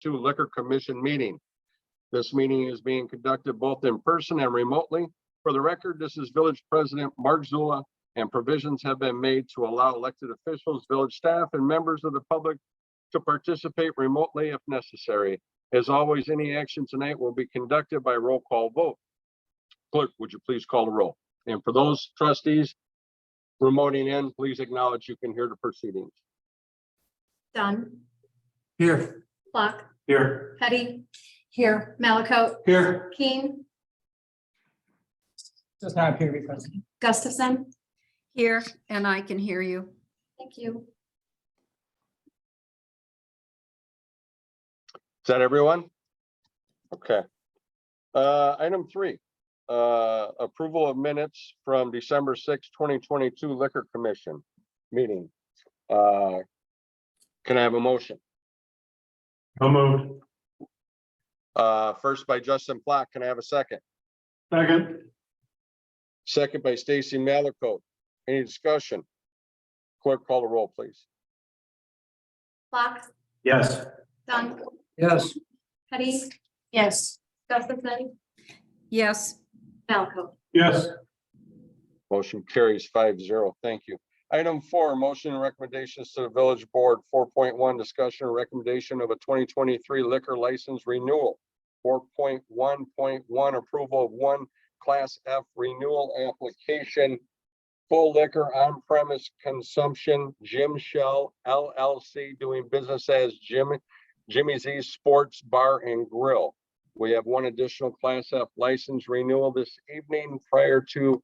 2022 Liquor Commission meeting. This meeting is being conducted both in person and remotely. For the record, this is Village President Mark Zula, and provisions have been made to allow elected officials, village staff, and members of the public to participate remotely if necessary. As always, any action tonight will be conducted by roll call vote. Clerk, would you please call the roll? And for those trustees remoting in, please acknowledge you can hear the proceedings. Dunn. Here. Flock. Here. Petty. Here. Malaco. Here. Keen. Does not appear to be present. Gustafson. Here, and I can hear you. Thank you. Is that everyone? Okay. Item 3, approval of minutes from December 6, 2022 Liquor Commission meeting. Can I have a motion? So moved. First by Justin Flock. Can I have a second? Second. Second by Stacy Malaco. Any discussion? Clerk, call the roll, please. Flock. Yes. Dunn. Yes. Petty. Yes. Gustafson. Yes, Malaco. Yes. Motion carries 5-0. Thank you. Item 4, motion and recommendations to the village board. 4.1, discussion and recommendation of a 2023 liquor license renewal. 4.1.1, approval of one Class F renewal application. Full liquor on-premise consumption, Jim Shell LLC, doing business as Jimmy's East Sports Bar and Grill. We have one additional Class F license renewal this evening. Prior to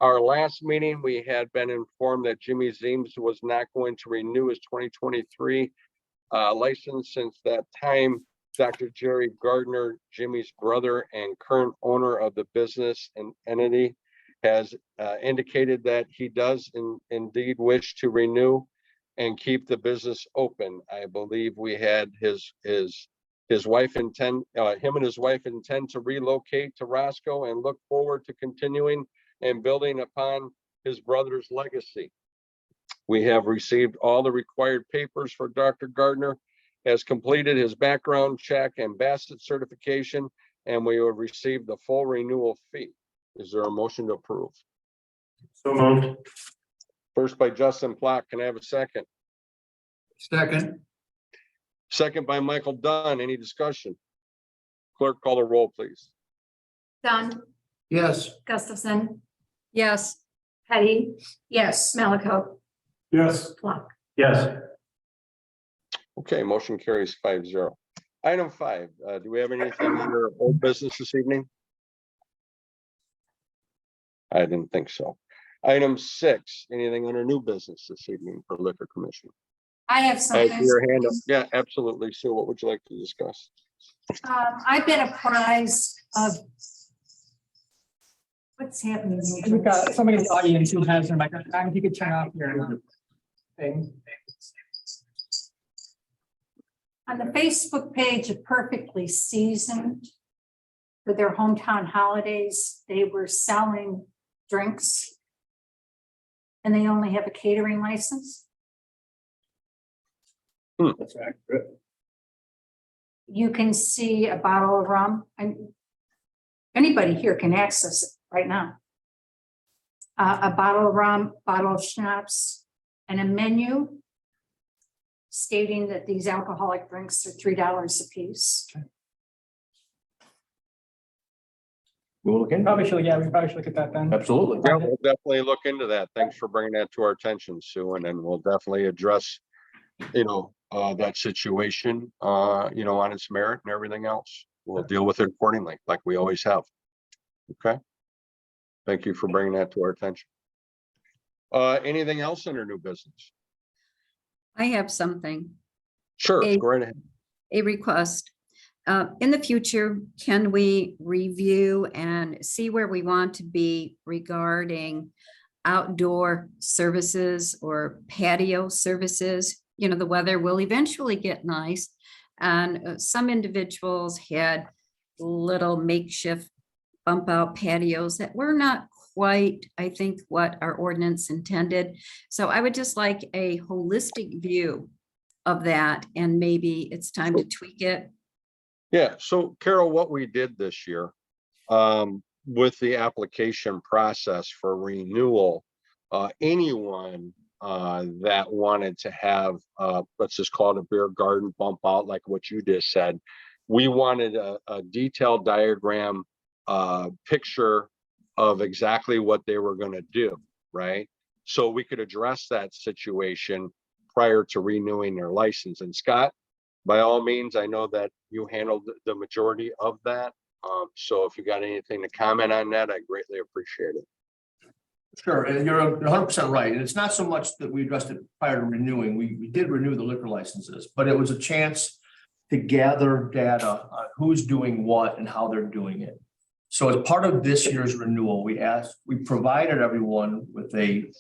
our last meeting, we had been informed that Jimmy's East was not going to renew his 2023 license. Since that time, Dr. Jerry Gardner, Jimmy's brother and current owner of the business and entity, has indicated that he does indeed wish to renew and keep the business open. I believe we had his wife intend, him and his wife intend to relocate to Roscoe and look forward to continuing and building upon his brother's legacy. We have received all the required papers for Dr. Gardner, has completed his background check and Bassett certification, and we will receive the full renewal fee. Is there a motion to approve? So moved. First by Justin Flock. Can I have a second? Second. Second by Michael Dunn. Any discussion? Clerk, call the roll, please. Dunn. Yes. Gustafson. yes, Petty. Yes. Malaco. Yes. Flock. Yes. Okay, motion carries 5-0. Item 5, do we have anything under old business this evening? I didn't think so. Item 6, anything under new business this evening for Liquor Commission? I have I something. see your hand up. Yeah, absolutely. Sue, what would you like to discuss? I've been apprised of what's happening. We've got somebody in the audience who has their microphone. If you could turn off your thing. On the Facebook page of Perfectly Seasoned, for their hometown holidays, they were selling drinks. And they only have a catering license. That's accurate. You can see a bottle of rum, and anybody here can access it right now. A bottle of rum, bottle of schnapps, and a menu stating that these alcoholic drinks are $3 a piece. We'll look in. Probably should, yeah, we probably should look at that then. Absolutely. Yeah, we'll definitely look into that. Thanks for bringing that to our attention, Sue, and then we'll definitely address, that situation, on its merit and everything else. We'll deal with it accordingly, like we always have. Okay. Thank you for bringing that to our attention. Anything else under new business? I have something, Sure, Hey. go right ahead. a request. In the future, can we review and see where we want to be regarding outdoor services or patio services? The weather will eventually get nice. And some individuals had little makeshift bump out patios that were not quite, I think, what our ordinance intended. So I would just like a holistic view of that, and maybe it's time to tweak it Yeah, so Carol, what we did this year, with the application process for renewal, anyone that wanted to have, let's just call it a beer garden bump out, like what you just said, we wanted a detailed diagram, picture of exactly what they were going to do, right? So we could address that situation prior to renewing their license. And Scott, by all means, I know that you handled the majority of that. So if you got anything to comment on that, I greatly appreciate it. Sure, and you're 100% right. And it's not so much that we addressed it prior to renewing. We did renew the liquor licenses, but it was a chance to gather data on who's doing what and how they're doing it. So as part of this year's renewal, we provided everyone with a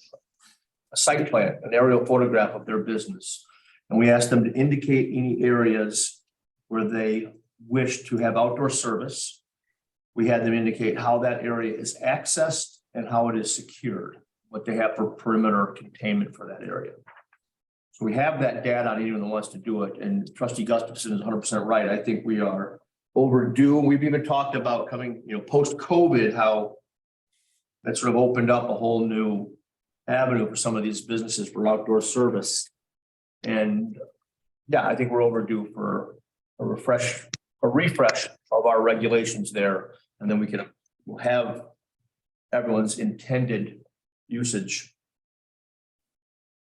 site plan, an aerial photograph of their business. And we asked them to indicate any areas where they wish to have outdoor service. We had them indicate how that area is accessed and how it is secured, what they have for perimeter containment for that area. So we have that data on anyone that wants to do it. And Trustee Gustafson is 100% right. I think we are overdue. We've even talked about coming, post-COVID, how that sort of opened up a whole new avenue for some of these businesses for outdoor service. And yeah, I think we're overdue for a refresh of our regulations there. And then we'll have everyone's intended usage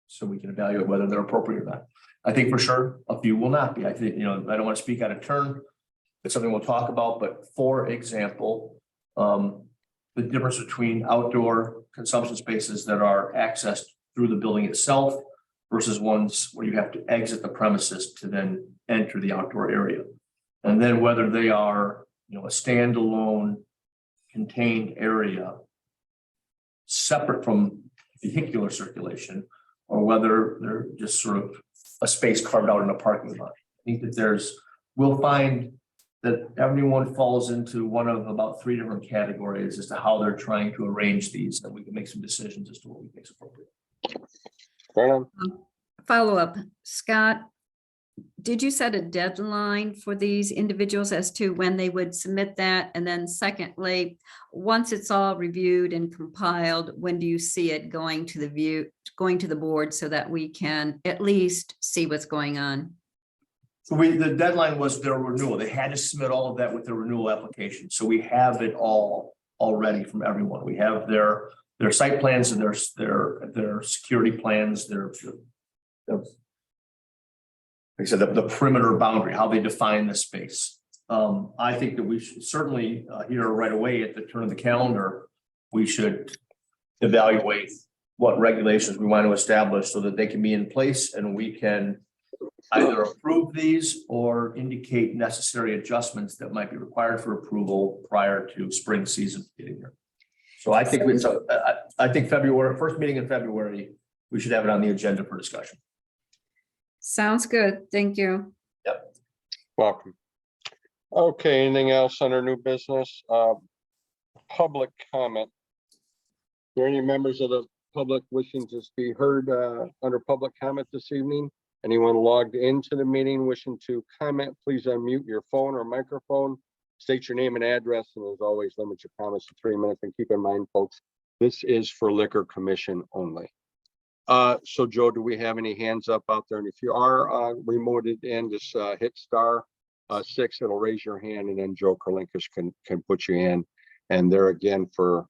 so we can evaluate whether they're appropriate or not. I think for sure a few will not be. I think, I don't want to speak out of turn. It's something we'll talk about, but for example, the difference between outdoor consumption spaces that are accessed through the building itself versus ones where you have to exit the premises to then enter the outdoor area. And then whether they are, a standalone contained area separate from vehicular circulation, or whether they're just sort of a space carved out in a parking lot. I think that we'll find that everyone falls into one of about 3 different categories as to how they're trying to arrange these, and we can make some decisions as to what we think is appropriate. Right on. Follow up, Scott, did you set a deadline for these individuals as to when they would submit that? And then secondly, once it's all reviewed and compiled, when do you see it going to the board so that we can at least see what's going on? So the deadline was their renewal. They had to submit all of that with their renewal application. So we have it all already from everyone. We have their site plans and their security plans, like I said, the perimeter boundary, how they define the space. I think that we should certainly here right away at the turn of the calendar, we should evaluate what regulations we want to establish so that they can be in place and we can either approve these or indicate necessary adjustments that might be required for approval prior to spring season getting here. So I think I think February, first meeting in February, we should have it on the agenda for discussion. Sounds good. Thank you. Welcome. Okay, anything else under new business? Public comment. Are there any members of the public wishing to be heard under public comment this evening? Anyone logged into the meeting wishing to comment, please unmute your phone or microphone, state your name and address, and as always, limit your comments to 3 minutes. And keep in mind, folks, this is for Liquor Commission only. So Joe, do we have any hands up out there? And if you are remoted in, just hit *6, it'll raise your hand, and then Joe Kerlinkish can put you in. And there again for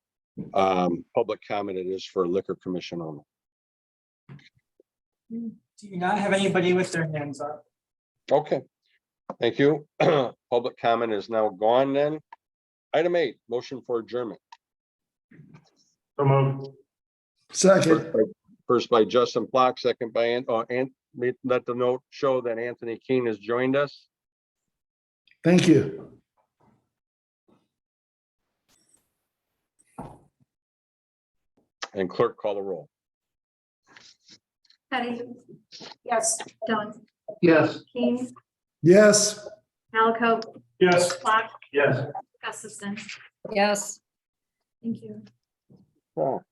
public comment, it is for Liquor Commission only. Do you not have anybody with their hands up? Okay, thank you. Public comment is now gone then. Item 8, motion for adjournment. Second. First by Justin Flock, second by let the note show that Anthony Keene has joined us. Thank you. And clerk, call the roll. Patty? Yes. Don? Yes. King? Yes. Malaco? Yes. Clark? Yes. Gustafson? Yes. Thank you. Oh.